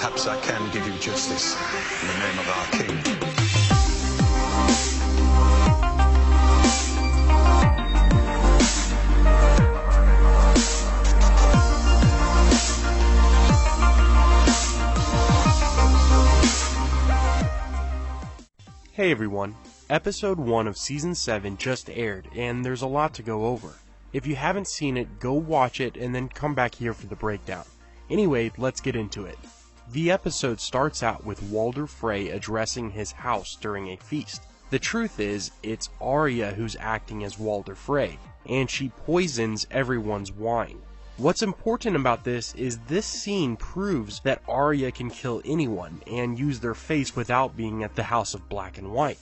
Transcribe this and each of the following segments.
Perhaps I can give you justice in the name of our king. Hey everyone, episode 1 of season 7 just aired, and there's a lot to go over. If you haven't seen it, go watch it and then come back here for the breakdown. Anyway, let's get into it. The episode starts out with Walder Frey addressing his house during a feast. The truth is, it's Arya who's acting as Walder Frey, and she poisons everyone's wine. What's important about this is this scene proves that Arya can kill anyone and use their face without being at the House of Black and White.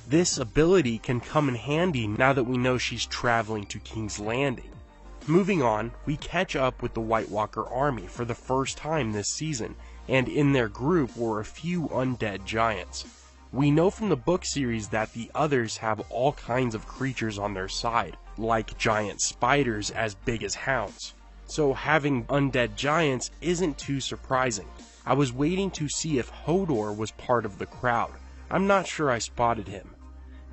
This ability can come in handy now that we know she's traveling to King's Landing. Moving on, we catch up with the White Walker army for the first time this season, and in their group were a few undead giants. We know from the book series that the others have all kinds of creatures on their side, like giant spiders as big as hounds. So having undead giants isn't too surprising. I was waiting to see if Hodor was part of the crowd. I'm not sure I spotted him.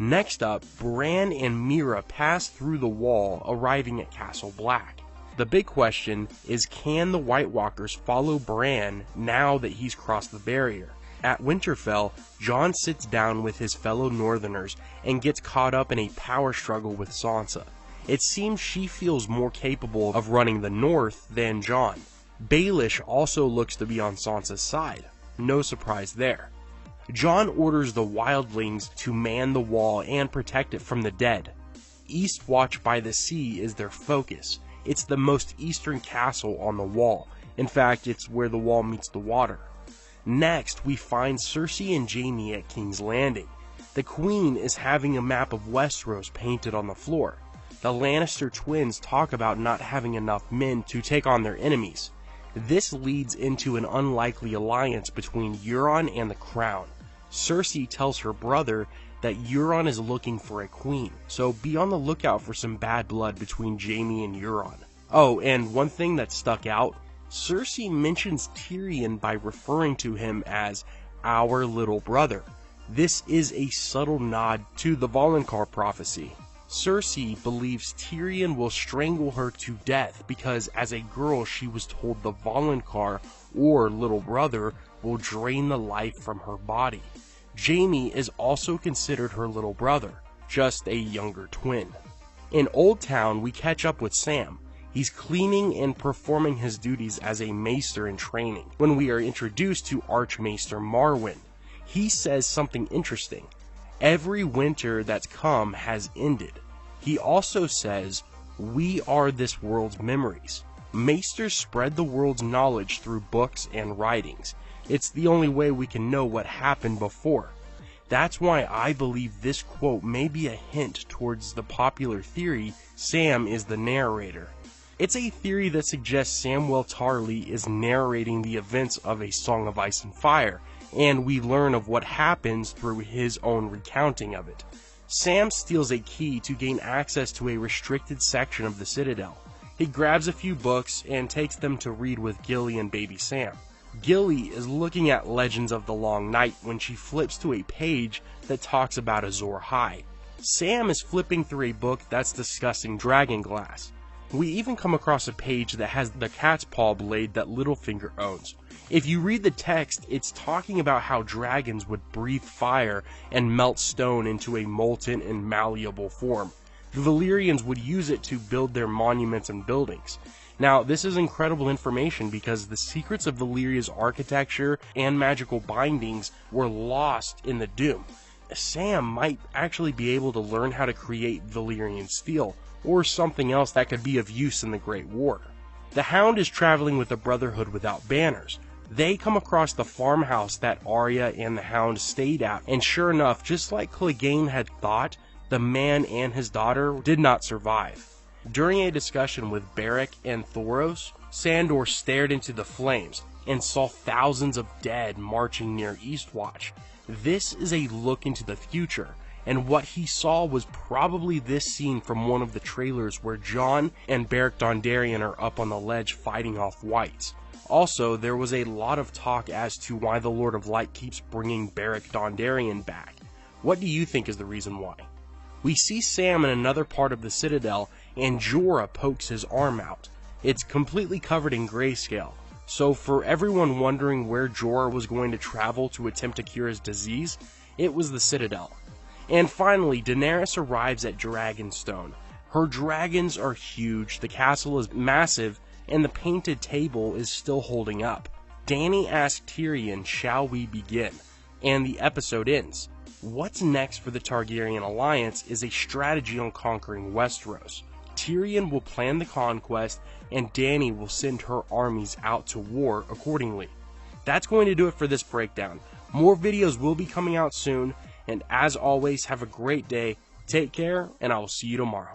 Next up, Bran and Meera pass through the wall, arriving at Castle Black. The big question is, can the White Walkers follow Bran now that he's crossed the barrier? At Winterfell, Jon sits down with his fellow Northerners and gets caught up in a power struggle with Sansa. It seems she feels more capable of running the North than Jon. Baelish also looks to be on Sansa's side. No surprise there. Jon orders the wildlings to man the wall and protect it from the dead. Eastwatch by the Sea is their focus. It's the most eastern castle on the wall. In fact, it's where the wall meets the water. Next, we find Cersei and Jaime at King's Landing. The Queen is having a map of Westeros painted on the floor. The Lannister twins talk about not having enough men to take on their enemies. This leads into an unlikely alliance between Euron and the Crown. Cersei tells her brother that Euron is looking for a queen, so be on the lookout for some bad blood between Jaime and Euron. Oh, and one thing that stuck out, Cersei mentions Tyrion by referring to him as our little brother. This is a subtle nod to the Valonqar prophecy. Cersei believes Tyrion will strangle her to death because as a girl she was told the Valonqar, or little brother, will drain the life from her body. Jaime is also considered her little brother, just a younger twin. In Old Town, we catch up with Sam. He's cleaning and performing his duties as a maester in training when we are introduced to Archmaester Marwyn. He says something interesting. Every winter that's come has ended. He also says, we are this world's memories. Maesters spread the world's knowledge through books and writings. It's the only way we can know what happened before. That's why I believe this quote may be a hint towards the popular theory Sam is the narrator. It's a theory that suggests Samwell Tarly is narrating the events of A Song of Ice and Fire, and we learn of what happens through his own recounting of it. Sam steals a key to gain access to a restricted section of the Citadel. He grabs a few books and takes them to read with Gilly and baby Sam. Gilly is looking at Legends of the Long Night when she flips to a page that talks about Azor Ahai. Sam is flipping through a book that's discussing Dragonglass. We even come across a page that has the cat's paw blade that Littlefinger owns. If you read the text, it's talking about how dragons would breathe fire and melt stone into a molten and malleable form. The Valyrians would use it to build their monuments and buildings. Now, this is incredible information because the secrets of Valyria's architecture and magical bindings were lost in the Doom. Sam might actually be able to learn how to create Valyrian steel, or something else that could be of use in the Great War. The Hound is traveling with the Brotherhood without banners. They come across the farmhouse that Arya and the Hound stayed at, and sure enough, just like Clegane had thought, the man and his daughter did not survive. During a discussion with Beric and Thoros, Sandor stared into the flames and saw thousands of dead marching near Eastwatch. This is a look into the future, and what he saw was probably this scene from one of the trailers where Jon and Beric Dondarrion are up on the ledge fighting off whites. Also, there was a lot of talk as to why the Lord of Light keeps bringing Beric Dondarrion back. What do you think is the reason why? We see Sam in another part of the Citadel, and Jorah pokes his arm out. It's completely covered in grayscale. So for everyone wondering where Jorah was going to travel to attempt to cure his disease, it was the Citadel. And finally, Daenerys arrives at Dragonstone. Her dragons are huge, the castle is massive, and the painted table is still holding up. Dany asks Tyrion, "Shall we begin?" And the episode ends. What's next for the Targaryen Alliance is a strategy on conquering Westeros. Tyrion will plan the conquest, and Dany will send her armies out to war accordingly. That's going to do it for this breakdown. More videos will be coming out soon, and as always, have a great day, take care, and I will see you tomorrow.